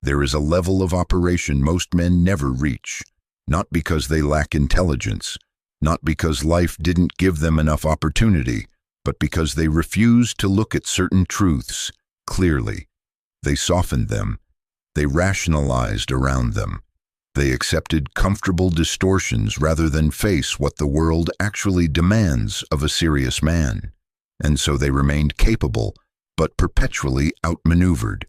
There is a level of operation most men never reach, not because they lack intelligence, not because life didn't give them enough opportunity, but because they refused to look at certain truths clearly. They softened them. They rationalized around them. They accepted comfortable distortions rather than face what the world actually demands of a serious man. And so they remained capable, but perpetually outmaneuvered,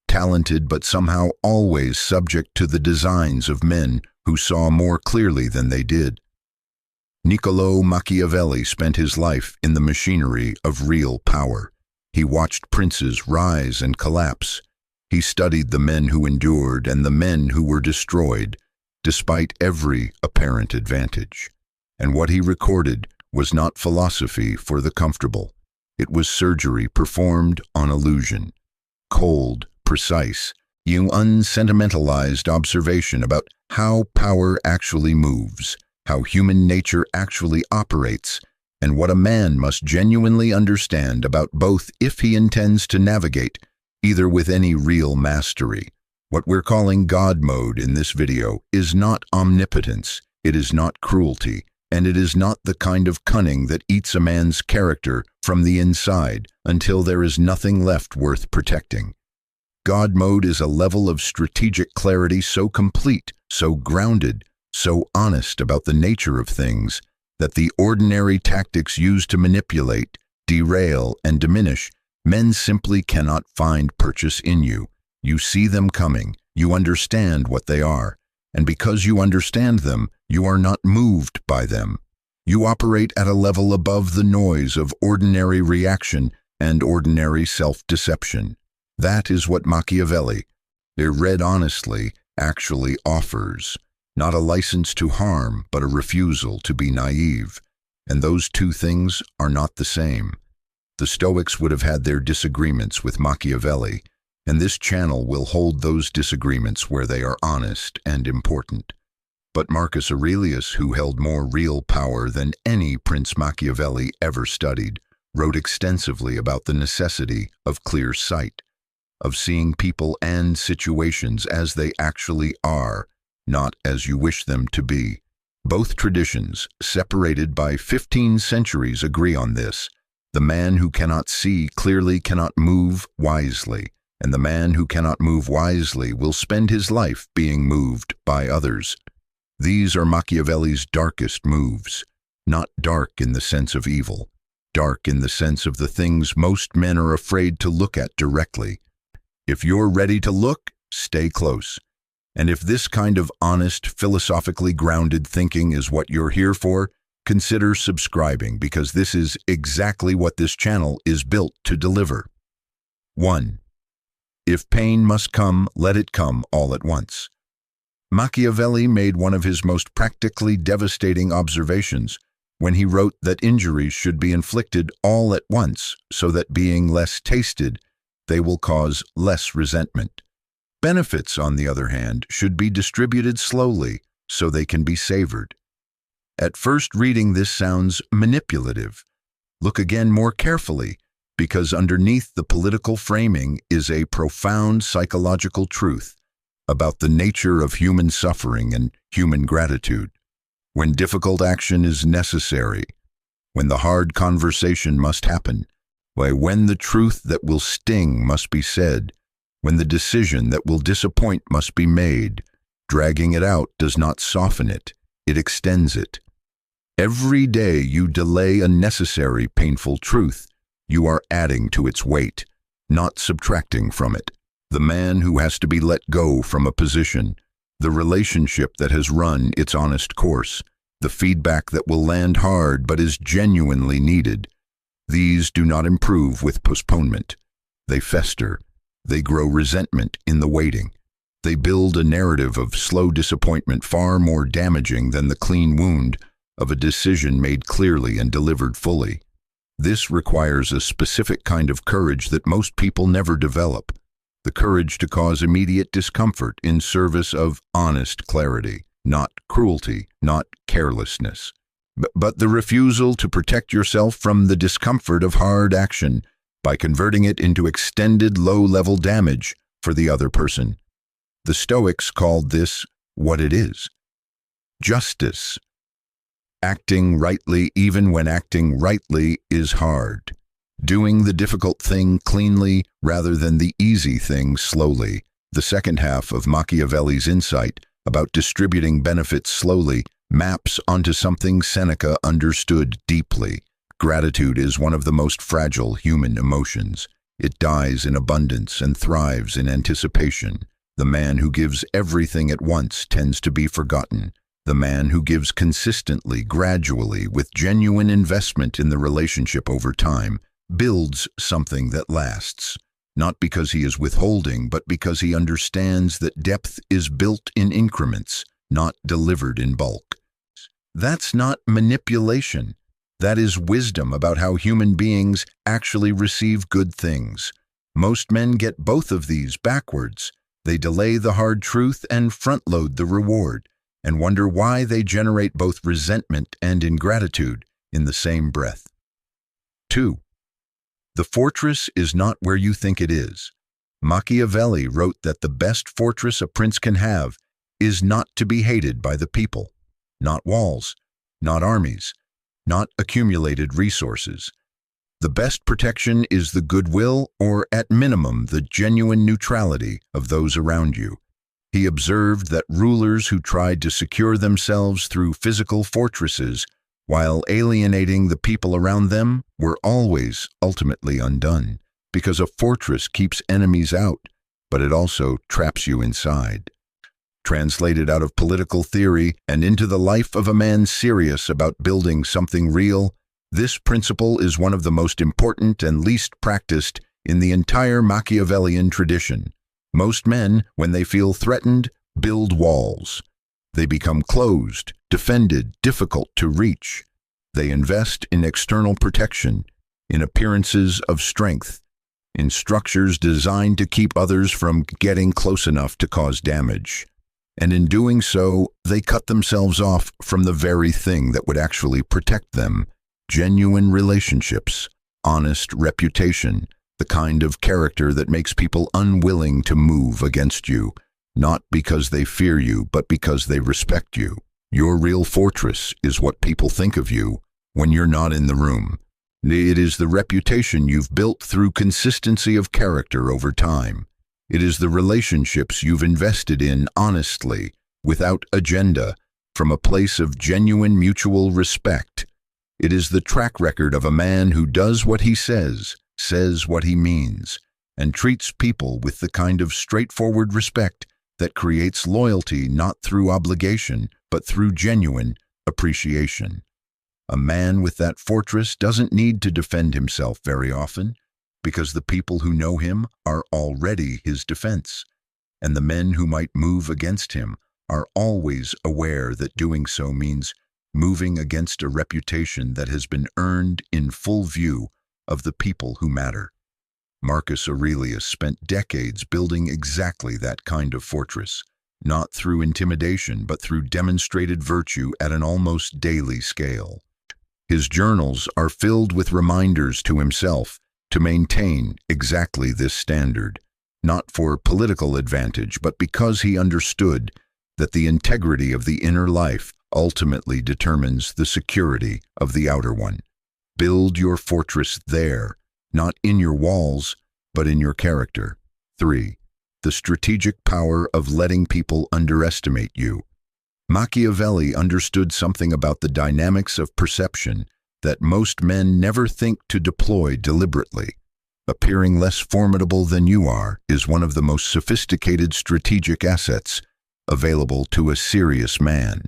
talented but somehow always subject to the designs of men who saw more clearly than they did. Niccolò Machiavelli spent his life in the machinery of real power. He watched princes rise and collapse. He studied the men who endured and the men who were destroyed, despite every apparent advantage. And what he recorded was not philosophy for the comfortable. It was surgery performed on illusion. Cold, precise, unsentimentalized observation about how power actually moves, how human nature actually operates, and what a man must genuinely understand about both if he intends to navigate either with any real mastery. What we're calling God mode in this video is not omnipotence, it is not cruelty, and it is not the kind of cunning that eats a man's character from the inside until there is nothing left worth protecting. God mode is a level of strategic clarity so complete, so grounded, so honest about the nature of things, that the ordinary tactics used to manipulate, derail, and diminish, men simply cannot find purchase in you. You see them coming, you understand what they are, and because you understand them, you are not moved by them. You operate at a level above the noise of ordinary reaction and ordinary self-deception. That is what Machiavelli, read honestly, actually offers. Not a license to harm, but a refusal to be naive. And those two things are not the same. The Stoics would have had their disagreements with Machiavelli, and this channel will hold those disagreements where they are honest and important. But Marcus Aurelius, who held more real power than any Prince Machiavelli ever studied, wrote extensively about the necessity of clear sight, of seeing people and situations as they actually are, not as you wish them to be. Both traditions, separated by 15 centuries, agree on this. The man who cannot see clearly cannot move wisely, and the man who cannot move wisely will spend his life being moved by others. These are Machiavelli's darkest moves, not dark in the sense of evil, dark in the sense of the things most men are afraid to look at directly. If you're ready to look, stay close. And if this kind of honest, philosophically grounded thinking is what you're here for, consider subscribing, because this is exactly what this channel is built to deliver. 1. If pain must come, let it come all at once. Machiavelli made one of his most practically devastating observations when he wrote that injuries should be inflicted all at once so that, being less tasted, they will cause less resentment. Benefits, on the other hand, should be distributed slowly so they can be savored. At first reading, this sounds manipulative. Look again more carefully, because underneath the political framing is a profound psychological truth about the nature of human suffering and human gratitude. When difficult action is necessary, when the hard conversation must happen, when the truth that will sting must be said, when the decision that will disappoint must be made, dragging it out does not soften it, it extends it. Every day you delay a necessary, painful truth, you are adding to its weight, not subtracting from it. The man who has to be let go from a position, the relationship that has run its honest course, the feedback that will land hard but is genuinely needed, these do not improve with postponement. They fester. They grow resentment in the waiting. They build a narrative of slow disappointment far more damaging than the clean wound of a decision made clearly and delivered fully. This requires a specific kind of courage that most people never develop, the courage to cause immediate discomfort in service of honest clarity, not cruelty, not carelessness, but the refusal to protect yourself from the discomfort of hard action by converting it into extended low-level damage for the other person. The Stoics called this what it is: justice. Acting rightly even when acting rightly is hard. Doing the difficult thing cleanly rather than the easy thing slowly. The second half of Machiavelli's insight about distributing benefits slowly maps onto something Seneca understood deeply. Gratitude is one of the most fragile human emotions. It dies in abundance and thrives in anticipation. The man who gives everything at once tends to be forgotten. The man who gives consistently, gradually, with genuine investment in the relationship over time, builds something that lasts. Not because he is withholding, but because he understands that depth is built in increments, not delivered in bulk. That's not manipulation. That is wisdom about how human beings actually receive good things. Most men get both of these backwards. They delay the hard truth and front-load the reward, and wonder why they generate both resentment and ingratitude in the same breath. 2. The fortress is not where you think it is. Machiavelli wrote that the best fortress a prince can have is not to be hated by the people. Not walls, not armies, not accumulated resources. The best protection is the goodwill, or at minimum, the genuine neutrality of those around you. He observed that rulers who tried to secure themselves through physical fortresses while alienating the people around them were always ultimately undone, because a fortress keeps enemies out, but it also traps you inside. Translated out of political theory and into the life of a man serious about building something real, this principle is one of the most important and least practiced in the entire Machiavellian tradition. Most men, when they feel threatened, build walls. They become closed, defended, difficult to reach. They invest in external protection, in appearances of strength, in structures designed to keep others from getting close enough to cause damage. And in doing so, they cut themselves off from the very thing that would actually protect them: genuine relationships, honest reputation, the kind of character that makes people unwilling to move against you, not because they fear you, but because they respect you. Your real fortress is what people think of you when you're not in the room. It is the reputation you've built through consistency of character over time. It is the relationships you've invested in honestly, without agenda, from a place of genuine mutual respect. It is the track record of a man who does what he says what he means, and treats people with the kind of straightforward respect that creates loyalty not through obligation, but through genuine appreciation. A man with that fortress doesn't need to defend himself very often, because the people who know him are already his defense, and the men who might move against him are always aware that doing so means moving against a reputation that has been earned in full view of the people who matter. Marcus Aurelius spent decades building exactly that kind of fortress, not through intimidation, but through demonstrated virtue at an almost daily scale. His journals are filled with reminders to himself to maintain exactly this standard, not for political advantage, but because he understood that the integrity of the inner life ultimately determines the security of the outer one. Build your fortress there, not in your walls, but in your character. 3. The strategic power of letting people underestimate you. Machiavelli understood something about the dynamics of perception that most men never think to deploy deliberately. Appearing less formidable than you are is one of the most sophisticated strategic assets available to a serious man.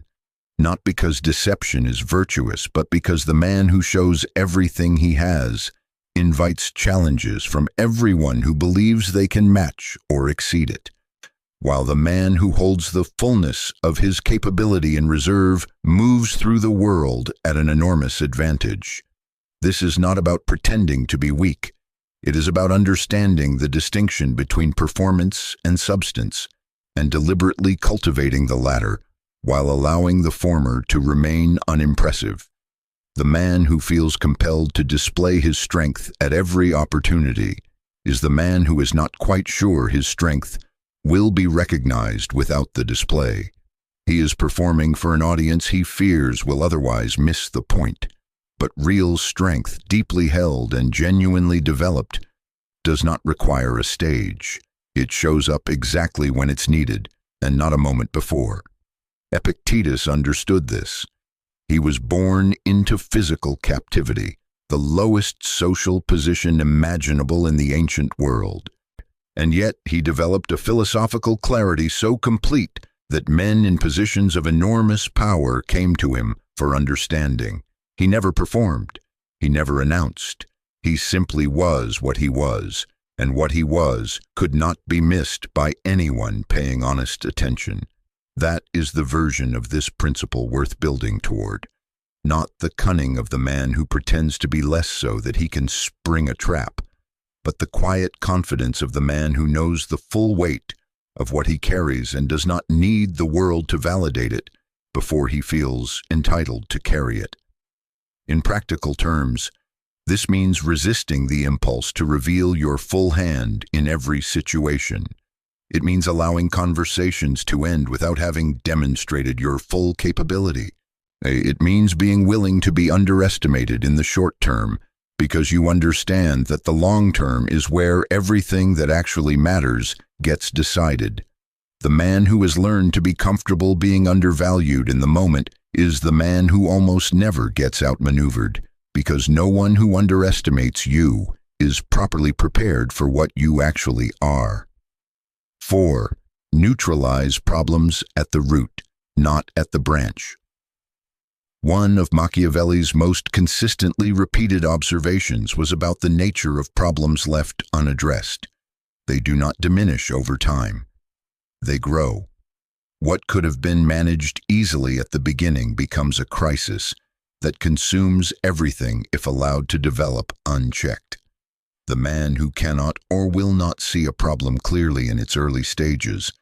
Not because deception is virtuous, but because the man who shows everything he has invites challenges from everyone who believes they can match or exceed it, while the man who holds the fullness of his capability in reserve moves through the world at an enormous advantage. This is not about pretending to be weak. It is about understanding the distinction between performance and substance, and deliberately cultivating the latter while allowing the former to remain unimpressive. The man who feels compelled to display his strength at every opportunity is the man who is not quite sure his strength will be recognized without the display. He is performing for an audience he fears will otherwise miss the point. But real strength, deeply held and genuinely developed, does not require a stage. It shows up exactly when it's needed, and not a moment before. Epictetus understood this. He was born into physical captivity, the lowest social position imaginable in the ancient world. And yet he developed a philosophical clarity so complete that men in positions of enormous power came to him for understanding. He never performed. He never announced. He simply was what he was, and what he was could not be missed by anyone paying honest attention. That is the version of this principle worth building toward. Not the cunning of the man who pretends to be less so that he can spring a trap, but the quiet confidence of the man who knows the full weight of what he carries and does not need the world to validate it before he feels entitled to carry it. In practical terms, this means resisting the impulse to reveal your full hand in every situation. It means allowing conversations to end without having demonstrated your full capability. It means being willing to be underestimated in the short term because you understand that the long term is where everything that actually matters gets decided. The man who has learned to be comfortable being undervalued in the moment is the man who almost never gets outmaneuvered, because no one who underestimates you is properly prepared for what you actually are. 4. Neutralize problems at the root, not at the branch. One of Machiavelli's most consistently repeated observations was about the nature of problems left unaddressed. They do not diminish over time. They grow. What could have been managed easily at the beginning becomes a crisis that consumes everything if allowed to develop unchecked. The man who cannot or will not see a problem clearly in its early stages,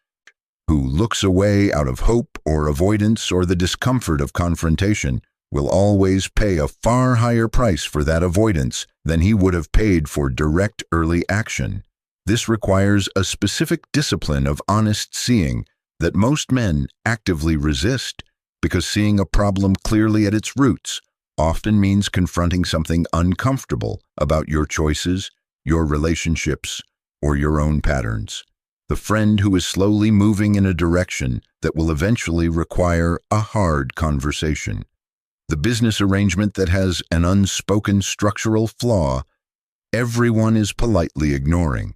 who looks away out of hope or avoidance or the discomfort of confrontation, will always pay a far higher price for that avoidance than he would have paid for direct early action. This requires a specific discipline of honest seeing that most men actively resist, because seeing a problem clearly at its roots often means confronting something uncomfortable about your choices, your relationships, or your own patterns. The friend who is slowly moving in a direction that will eventually require a hard conversation. The business arrangement that has an unspoken structural flaw everyone is politely ignoring.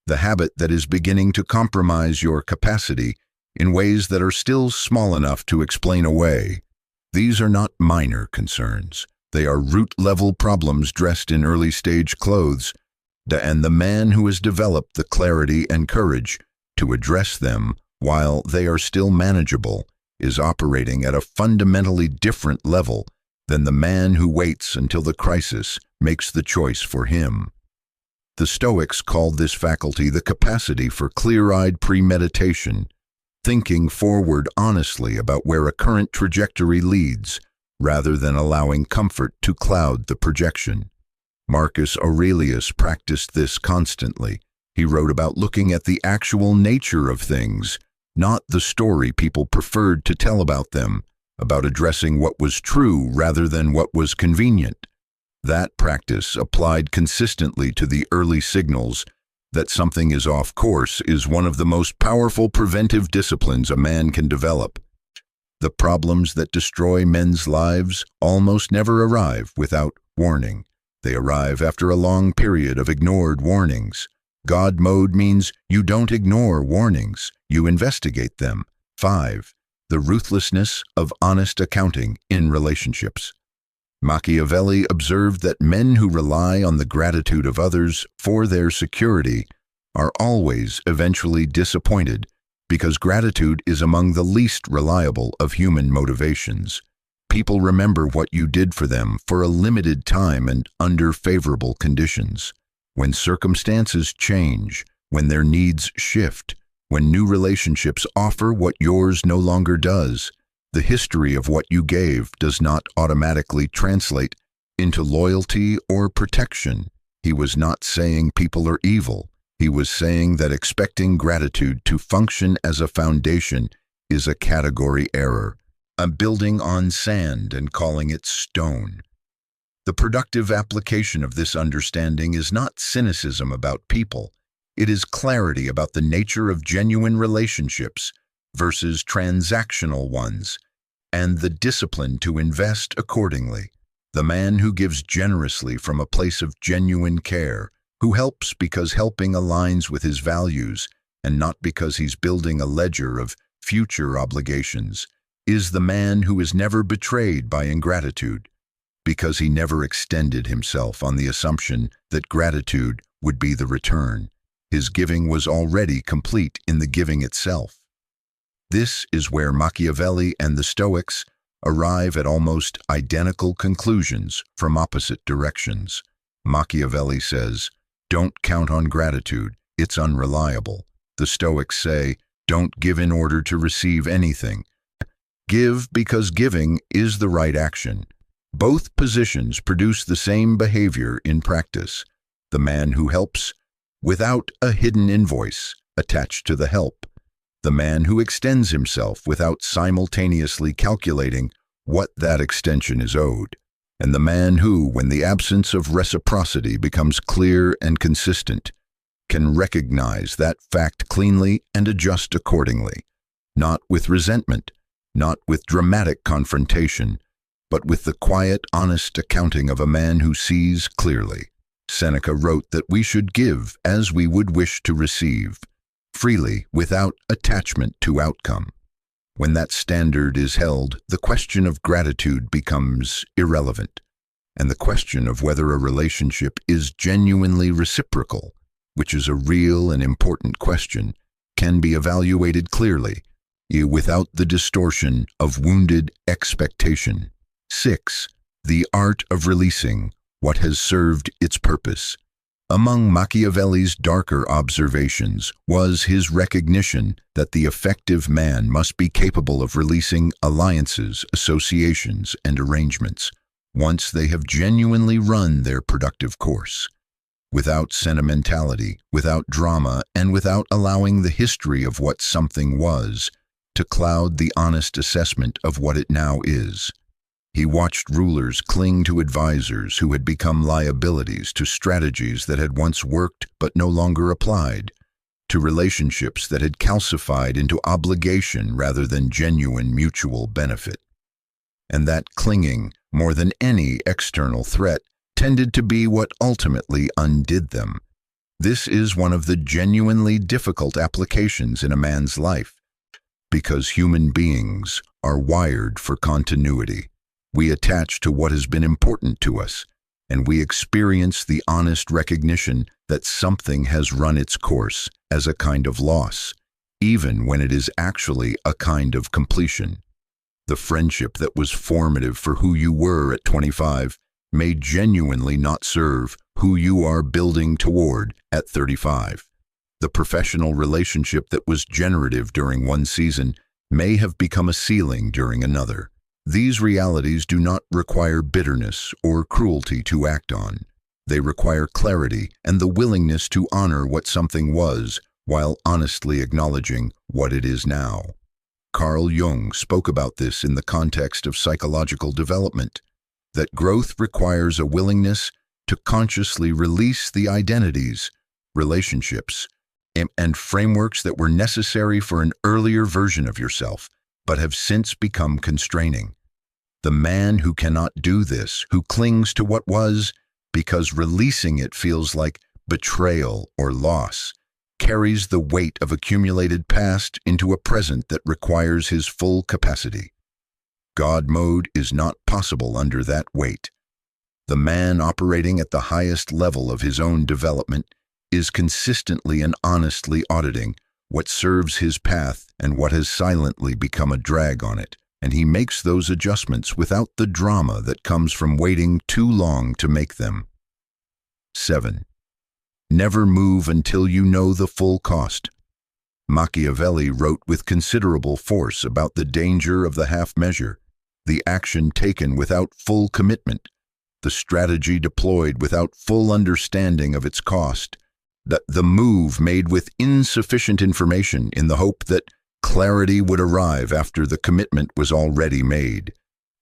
The habit that is beginning to compromise your capacity in ways that are still small enough to explain away. These are not minor concerns. They are root-level problems dressed in early-stage clothes, and the man who has developed the clarity and courage to address them while they are still manageable is operating at a fundamentally different level than the man who waits until the crisis makes the choice for him. The Stoics called this faculty the capacity for clear-eyed premeditation, thinking forward honestly about where a current trajectory leads, rather than allowing comfort to cloud the projection. Marcus Aurelius practiced this constantly. He wrote about looking at the actual nature of things, not the story people preferred to tell about them, about addressing what was true rather than what was convenient. That practice, applied consistently to the early signals that something is off course, is one of the most powerful preventive disciplines a man can develop. The problems that destroy men's lives almost never arrive without warning. They arrive after a long period of ignored warnings. God mode means you don't ignore warnings, you investigate them. 5. The ruthlessness of honest accounting in relationships. Machiavelli observed that men who rely on the gratitude of others for their security are always eventually disappointed, because gratitude is among the least reliable of human motivations. People remember what you did for them for a limited time and under favorable conditions. When circumstances change, when their needs shift, when new relationships offer what yours no longer does, the history of what you gave does not automatically translate into loyalty or protection. He was not saying people are evil. He was saying that expecting gratitude to function as a foundation is a category error, a building on sand and calling it stone. The productive application of this understanding is not cynicism about people. It is clarity about the nature of genuine relationships versus transactional ones, and the discipline to invest accordingly. The man who gives generously from a place of genuine care, who helps because helping aligns with his values and not because he's building a ledger of future obligations, is the man who is never betrayed by ingratitude, because he never extended himself on the assumption that gratitude would be the return. His giving was already complete in the giving itself. This is where Machiavelli and the Stoics arrive at almost identical conclusions from opposite directions. Machiavelli says, "Don't count on gratitude, it's unreliable." The Stoics say, "Don't give in order to receive anything. Give because giving is the right action." Both positions produce the same behavior in practice. The man who helps without a hidden invoice attached to the help. The man who extends himself without simultaneously calculating what that extension is owed. And the man who, when the absence of reciprocity becomes clear and consistent, can recognize that fact cleanly and adjust accordingly, not with resentment, not with dramatic confrontation, but with the quiet, honest accounting of a man who sees clearly. Seneca wrote that we should give as we would wish to receive, freely, without attachment to outcome. When that standard is held, the question of gratitude becomes irrelevant, and the question of whether a relationship is genuinely reciprocal, which is a real and important question, can be evaluated clearly, without the distortion of wounded expectation. 6. The art of releasing what has served its purpose. Among Machiavelli's darker observations was his recognition that the effective man must be capable of releasing alliances, associations, and arrangements once they have genuinely run their productive course, without sentimentality, without drama, and without allowing the history of what something was to cloud the honest assessment of what it now is. He watched rulers cling to advisors who had become liabilities, to strategies that had once worked but no longer applied, to relationships that had calcified into obligation rather than genuine mutual benefit. And that clinging, more than any external threat, tended to be what ultimately undid them. This is one of the genuinely difficult applications in a man's life, because human beings are wired for continuity. We attach to what has been important to us, and we experience the honest recognition that something has run its course as a kind of loss, even when it is actually a kind of completion. The friendship that was formative for who you were at 25 may genuinely not serve who you are building toward at 35. The professional relationship that was generative during one season may have become a ceiling during another. These realities do not require bitterness or cruelty to act on. They require clarity and the willingness to honor what something was while honestly acknowledging what it is now. Carl Jung spoke about this in the context of psychological development, that growth requires a willingness to consciously release the identities, relationships, and frameworks that were necessary for an earlier version of yourself, but have since become constraining. The man who cannot do this, who clings to what was because releasing it feels like betrayal or loss, carries the weight of accumulated past into a present that requires his full capacity. God mode is not possible under that weight. The man operating at the highest level of his own development is consistently and honestly auditing what serves his path and what has silently become a drag on it, and he makes those adjustments without the drama that comes from waiting too long to make them. 7. Never move until you know the full cost. Machiavelli wrote with considerable force about the danger of the half measure, the action taken without full commitment, the strategy deployed without full understanding of its cost, the move made with insufficient information in the hope that clarity would arrive after the commitment was already made.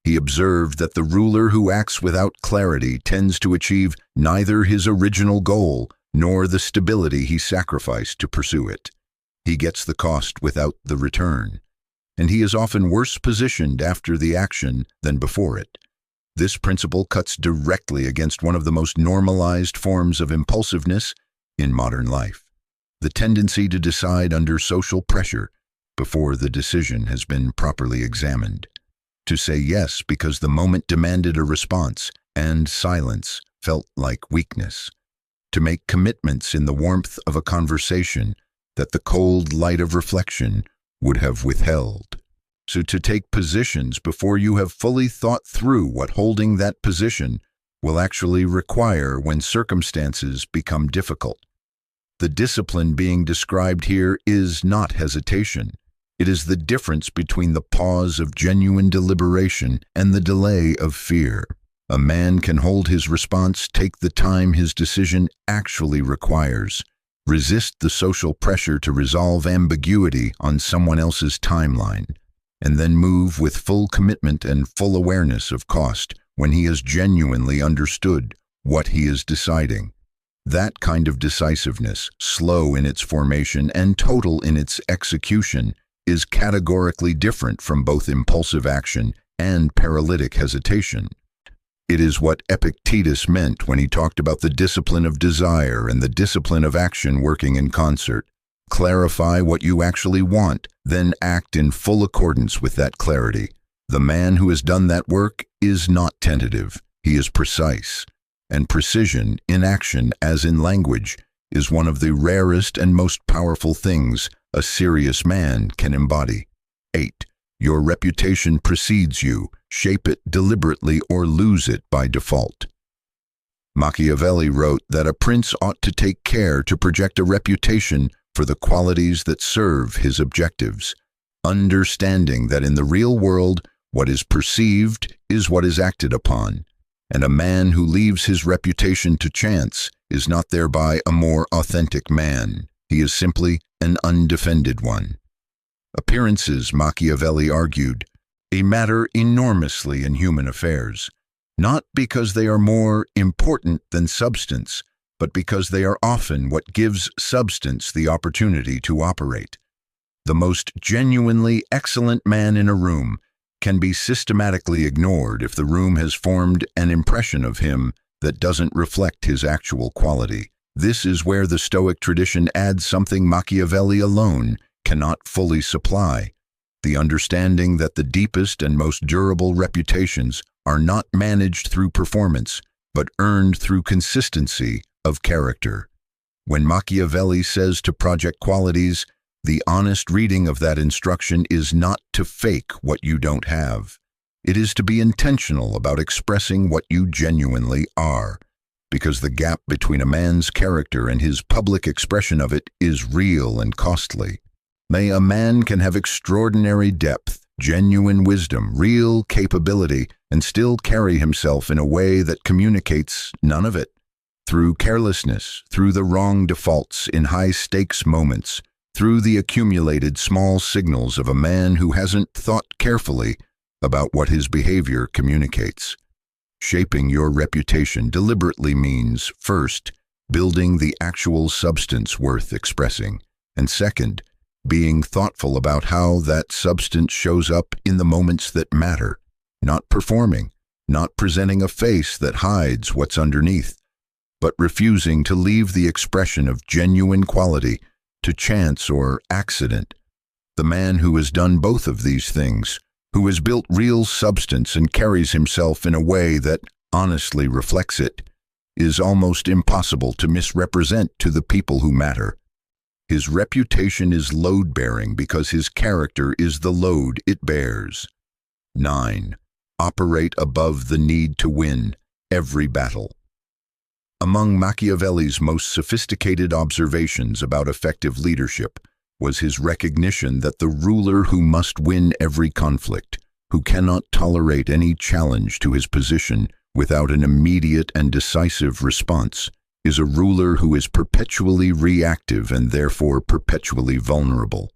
He observed that the ruler who acts without clarity tends to achieve neither his original goal nor the stability he sacrificed to pursue it. He gets the cost without the return, and he is often worse positioned after the action than before it. This principle cuts directly against one of the most normalized forms of impulsiveness in modern life, the tendency to decide under social pressure before the decision has been properly examined. To say yes because the moment demanded a response and silence felt like weakness. To make commitments in the warmth of a conversation that the cold light of reflection would have withheld. So to take positions before you have fully thought through what holding that position will actually require when circumstances become difficult. The discipline being described here is not hesitation. It is the difference between the pause of genuine deliberation and the delay of fear. A man can hold his response, take the time his decision actually requires, resist the social pressure to resolve ambiguity on someone else's timeline, and then move with full commitment and full awareness of cost when he has genuinely understood what he is deciding. That kind of decisiveness, slow in its formation and total in its execution, is categorically different from both impulsive action and paralytic hesitation. It is what Epictetus meant when he talked about the discipline of desire and the discipline of action working in concert. Clarify what you actually want, then act in full accordance with that clarity. The man who has done that work is not tentative, he is precise. And precision, in action as in language, is one of the rarest and most powerful things a serious man can embody. 8. Your reputation precedes you. Shape it deliberately or lose it by default. Machiavelli wrote that a prince ought to take care to project a reputation for the qualities that serve his objectives, understanding that in the real world what is perceived is what is acted upon, and a man who leaves his reputation to chance is not thereby a more authentic man. He is simply an undefended one. Appearances, Machiavelli argued, matter enormously in human affairs, not because they are more important than substance, but because they are often what gives substance the opportunity to operate. The most genuinely excellent man in a room can be systematically ignored if the room has formed an impression of him that doesn't reflect his actual quality. This is where the Stoic tradition adds something Machiavelli alone cannot fully supply: the understanding that the deepest and most durable reputations are not managed through performance, but earned through consistency of character. When Machiavelli says to project qualities, the honest reading of that instruction is not to fake what you don't have. It is to be intentional about expressing what you genuinely are, because the gap between a man's character and his public expression of it is real and costly. A man can have extraordinary depth, genuine wisdom, real capability, and still carry himself in a way that communicates none of it. Through carelessness, through the wrong defaults in high-stakes moments, through the accumulated small signals of a man who hasn't thought carefully about what his behavior communicates. Shaping your reputation deliberately means, first, building the actual substance worth expressing, and second, being thoughtful about how that substance shows up in the moments that matter, not performing, not presenting a face that hides what's underneath, but refusing to leave the expression of genuine quality to chance or accident. The man who has done both of these things, who has built real substance and carries himself in a way that honestly reflects it, is almost impossible to misrepresent to the people who matter. His reputation is load-bearing because his character is the load it bears. 9. Operate above the need to win every battle. Among Machiavelli's most sophisticated observations about effective leadership was his recognition that the ruler who must win every conflict, who cannot tolerate any challenge to his position without an immediate and decisive response, is a ruler who is perpetually reactive and therefore perpetually vulnerable.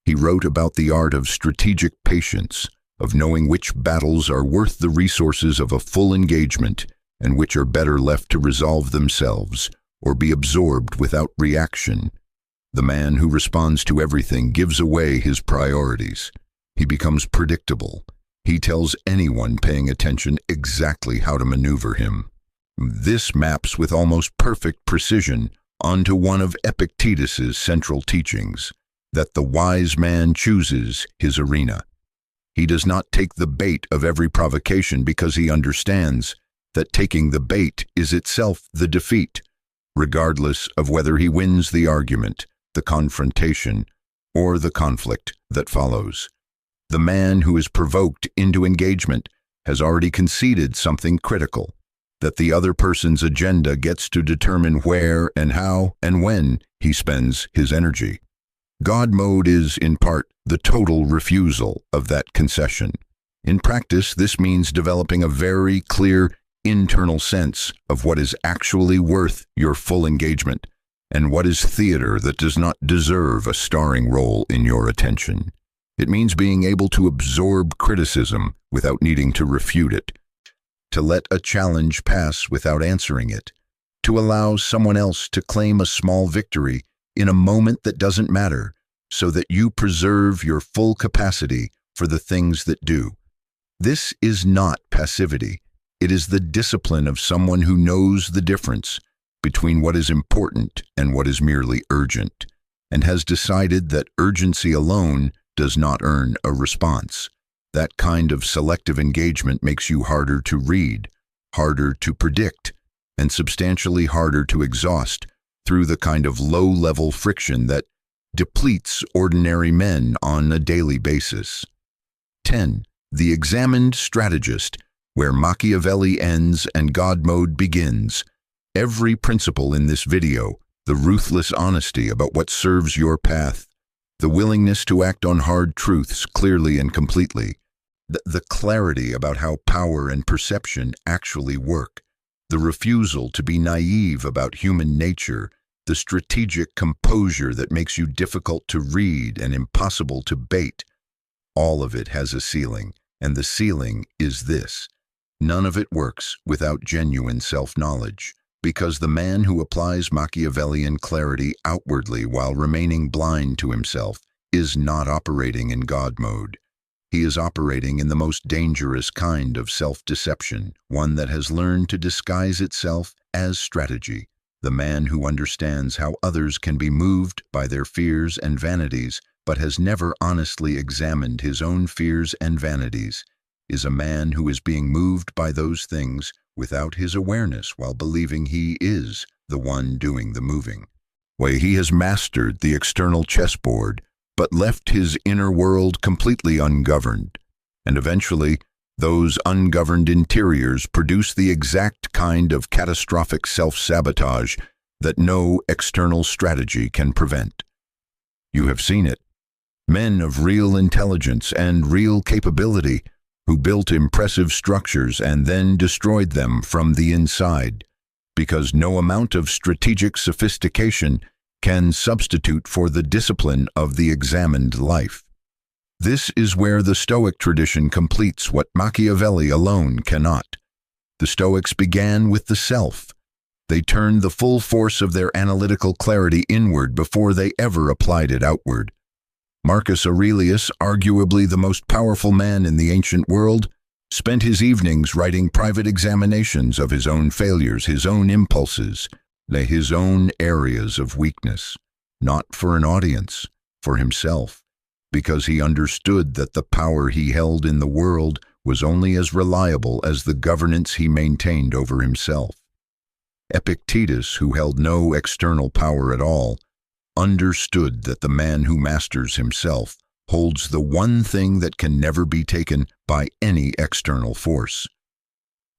He wrote about the art of strategic patience, of knowing which battles are worth the resources of a full engagement and which are better left to resolve themselves or be absorbed without reaction. The man who responds to everything gives away his priorities. He becomes predictable. He tells anyone paying attention exactly how to maneuver him. This maps with almost perfect precision onto one of Epictetus's central teachings, that the wise man chooses his arena. He does not take the bait of every provocation because he understands that taking the bait is itself the defeat, regardless of whether he wins the argument, the confrontation, or the conflict that follows. The man who is provoked into engagement has already conceded something critical, that the other person's agenda gets to determine where and how and when he spends his energy. God mode is, in part, the total refusal of that concession. In practice, this means developing a very clear internal sense of what is actually worth your full engagement and what is theater that does not deserve a starring role in your attention. It means being able to absorb criticism without needing to refute it, to let a challenge pass without answering it, to allow someone else to claim a small victory in a moment that doesn't matter, so that you preserve your full capacity for the things that do. This is not passivity. It is the discipline of someone who knows the difference between what is important and what is merely urgent, and has decided that urgency alone does not earn a response. That kind of selective engagement makes you harder to read, harder to predict, and substantially harder to exhaust through the kind of low-level friction that depletes ordinary men on a daily basis. 10. The examined strategist, where Machiavelli ends and God mode begins. Every principle in this video, the ruthless honesty about what serves your path, the willingness to act on hard truths clearly and completely, the clarity about how power and perception actually work, the refusal to be naive about human nature, the strategic composure that makes you difficult to read and impossible to bait. All of it has a ceiling, and the ceiling is this: none of it works without genuine self-knowledge, because the man who applies Machiavellian clarity outwardly while remaining blind to himself is not operating in God mode. He is operating in the most dangerous kind of self-deception, one that has learned to disguise itself as strategy. The man who understands how others can be moved by their fears and vanities, but has never honestly examined his own fears and vanities, is a man who is being moved by those things without his awareness while believing he is the one doing the moving. He has mastered the external chessboard, but left his inner world completely ungoverned, and eventually those ungoverned interiors produce the exact kind of catastrophic self-sabotage that no external strategy can prevent. You have seen it. Men of real intelligence and real capability who built impressive structures and then destroyed them from the inside, because no amount of strategic sophistication can substitute for the discipline of the examined life. This is where the Stoic tradition completes what Machiavelli alone cannot. The Stoics began with the self. They turned the full force of their analytical clarity inward before they ever applied it outward. Marcus Aurelius, arguably the most powerful man in the ancient world, spent his evenings writing private examinations of his own failures, his own impulses, his own areas of weakness, not for an audience, for himself, because he understood that the power he held in the world was only as reliable as the governance he maintained over himself. Epictetus, who held no external power at all, understood that the man who masters himself holds the one thing that can never be taken by any external force.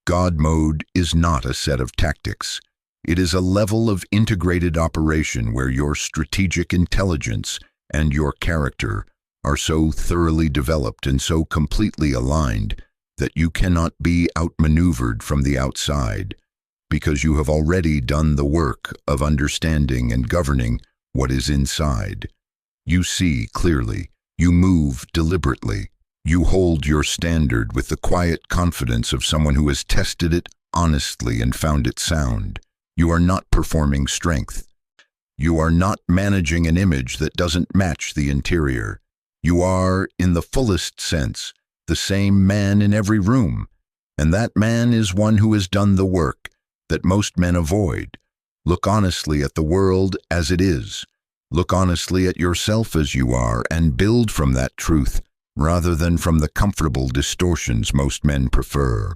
God mode is not a set of tactics. It is a level of integrated operation where your strategic intelligence and your character are so thoroughly developed and so completely aligned that you cannot be outmaneuvered from the outside, because you have already done the work of understanding and governing what is inside. You see clearly. You move deliberately. You hold your standard with the quiet confidence of someone who has tested it honestly and found it sound. You are not performing strength. You are not managing an image that doesn't match the interior. You are, in the fullest sense, the same man in every room, and that man is one who has done the work that most men avoid. Look honestly at the world as it is. Look honestly at yourself as you are, and build from that truth rather than from the comfortable distortions most men prefer.